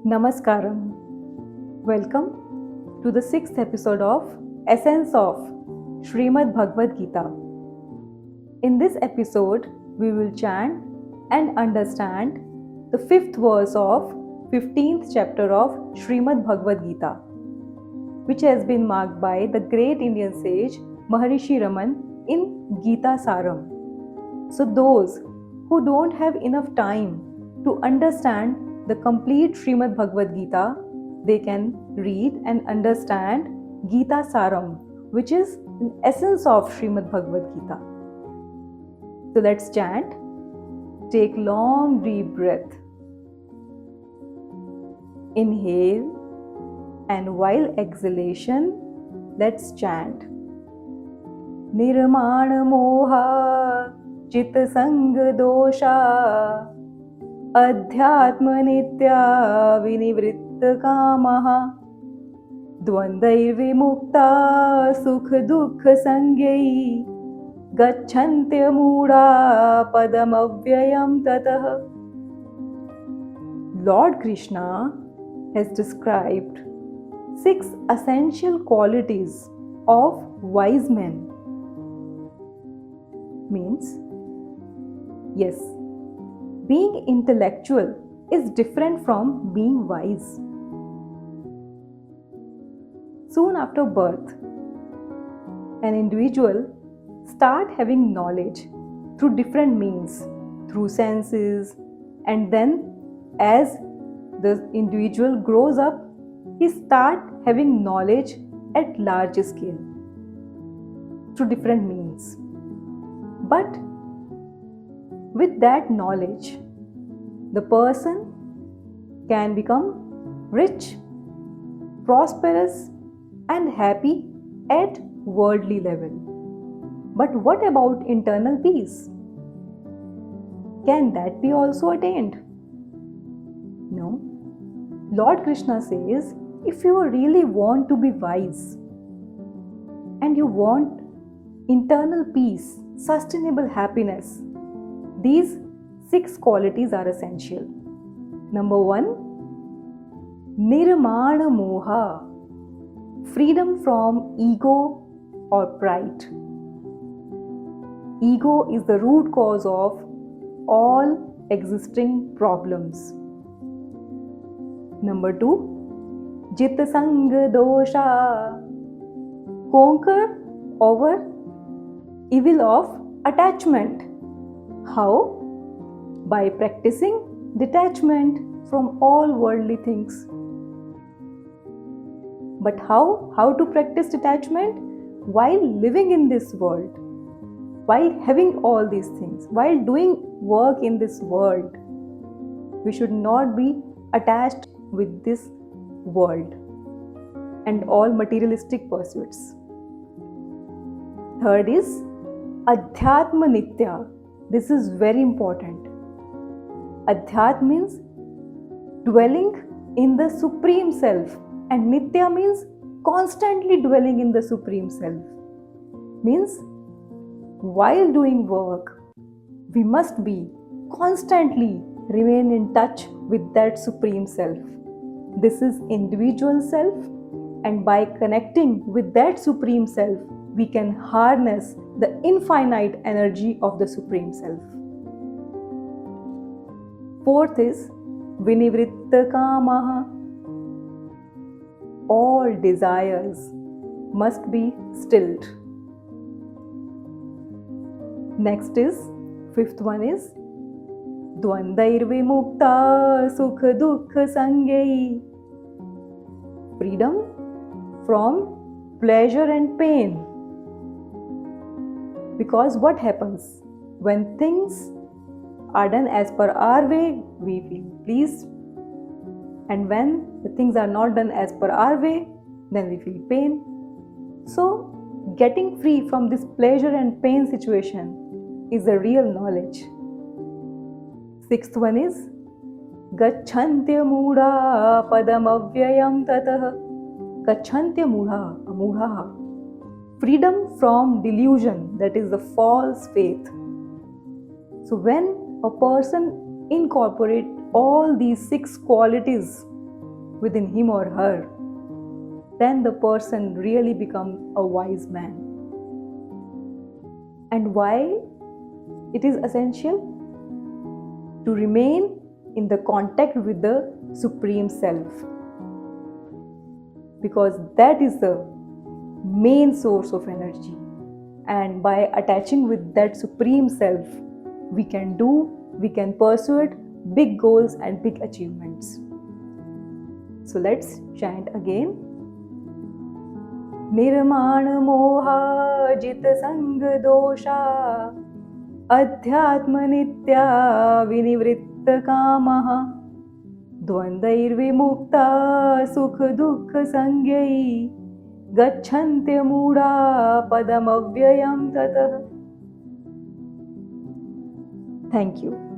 Namaskaram. Welcome to the sixth episode of Essence of Srimad Bhagavad Gita. In this episode, we will chant and understand the fifth verse of 15th chapter of Srimad Bhagavad Gita, which has been marked by the great Indian sage Maharishi Raman in Gita Saram. So those who don't have enough time to understand the complete Srimad Bhagavad Gita, they can read and understand Gita Saram, which is an essence of Srimad Bhagavad Gita. So let's chant. Take long deep breath. Inhale, and while exhalation, let's chant. Nirmana moha चित संग दोषा अध्यात्म नित्या विनिवृत्त कामः द्वन्द्वैर्विमुक्ता सुख दुःख संज्ञै गच्छन्त्य मूढा पदमव्ययं ततः. Lord Krishna has described 6 essential qualities of wise men. Means, yes, being intellectual is different from being wise. Soon after birth, an individual starts having knowledge through different means, through senses, and then as the individual grows up, he starts having knowledge at large scale through different means. But with that knowledge, the person can become rich, prosperous, and happy at worldly level. But what about internal peace? Can that be also attained? No. Lord Krishna says, if you really want to be wise and you want internal peace, sustainable happiness, these 6 qualities are essential. Number 1, Nirmana Moha, freedom from ego or pride. Ego is the root cause of all existing problems. Number 2, Jit Sang Dosha, conquer over evil of attachment. How? By practicing detachment from all worldly things. But how? How to practice detachment? While living in this world, while having all these things, while doing work in this world, we should not be attached with this world and all materialistic pursuits. Third is Adhyatma Nitya. This is very important. Adhyat means dwelling in the Supreme Self, and Nitya means constantly dwelling in the Supreme Self. Means while doing work, we must be constantly remain in touch with that Supreme Self. This is individual self, and by connecting with that Supreme Self, we can harness the infinite energy of the Supreme Self. Fourth is Vinivritta Kamaha. All desires must be stilled. Next is, fifth one is Dvandairvimukta Sukha Dukha Sangyai. Freedom from pleasure and pain. Because what happens? When things are done as per our way, we feel pleased. And when the things are not done as per our way, then we feel pain. So, getting free from this pleasure and pain situation is the real knowledge. Sixth one is Gacchantya Mudha Padam Avyayam Tatah. Gacchantya Mudha, Amudha. Freedom from delusion, that is the false faith. So when a person incorporates all these 6 qualities within him or her, then the person really becomes a wise man. And why it is essential? To remain in the contact with the Supreme Self, because that is the main source of energy. And by attaching with that Supreme Self, we can pursue big goals and big achievements. So let's chant again. Nirman moha jit sang dosha adhyatma nitya vinivritta kamaha dvandairvimukta sukh dukha sangyai gacchantya muda padam avyayam tatah. Thank you.